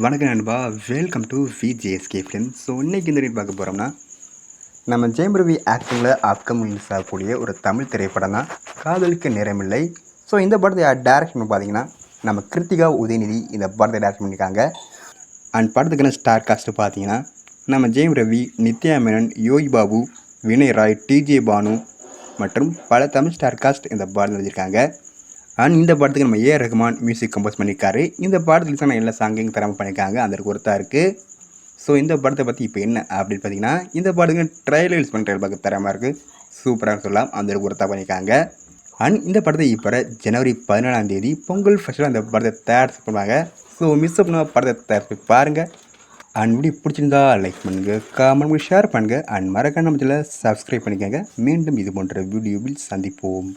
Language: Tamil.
வணக்கம் நண்பா, welcome to VJSK films. So இன்றைக்கி இந்த ரீட் பார்க்க போகிறோம்னா, நம்ம ஜெயம் ரவி ஆக்டிங்கில் அப்கமிங் ரிலீஸ் ஆகக்கூடிய ஒரு தமிழ் திரைப்படம் தான் காதலுக்கு நேரமில்லை. ஸோ இந்த படத்தை டேரக்ஷன் பார்த்தீங்கன்னா நம்ம கிருத்திகா உதயநிதி இந்த படத்தை டேரக்ட் பண்ணியிருக்காங்க. அண்ட் படத்துக்கான ஸ்டார் காஸ்ட்டு பார்த்தீங்கன்னா நம்ம ஜெயம் ரவி, நித்யா மேனன், யோகி பாபு, வினய் ராய், டிஜே பானு மற்றும் பல தமிழ் ஸ்டார் காஸ்ட் இந்த படத்தில் வச்சுருக்காங்க. அண்ட் இந்த படத்துக்கு நம்ம ஏஆர் ரஹ்மான் மியூசிக் கம்போஸ் பண்ணியிருக்காரு. இந்த படத்துக்கு தான் எல்லா சாங்கையும் தரமாக பண்ணியிருக்காங்க. அந்த ஒருத்தா இருக்குது. ஸோ இந்த படத்தை பற்றி இப்போ என்ன அப்படின்னு பார்த்தீங்கன்னா, இந்த படத்துக்கு ட்ரைலர் யூஸ் பண்ணுற பார்க்க தரமாக இருக்குது. சூப்பராக சொல்லலாம். அந்த ஒருத்தா பண்ணியிருக்காங்க. அண்ட் இந்த படத்தை இப்போ ஜனவரி 14 பொங்கல் ஃபெஸ்டிவல் அந்த படத்தை தயார் பண்ணுவாங்க. ஸோ மிஸ் பண்ணால் படத்தை தயார் பாருங்கள். அண்ட் வீடியோ பிடிச்சிருந்தா லைக் பண்ணுங்கள், கமெண்ட் பண்ணி ஷேர் பண்ணுங்கள். அண்ட் மறக்காம நம்ம சேனலை சப்ஸ்கிரைப் பண்ணிக்கோங்க. மீண்டும் இது போன்ற வீடியோவில் சந்திப்போம்.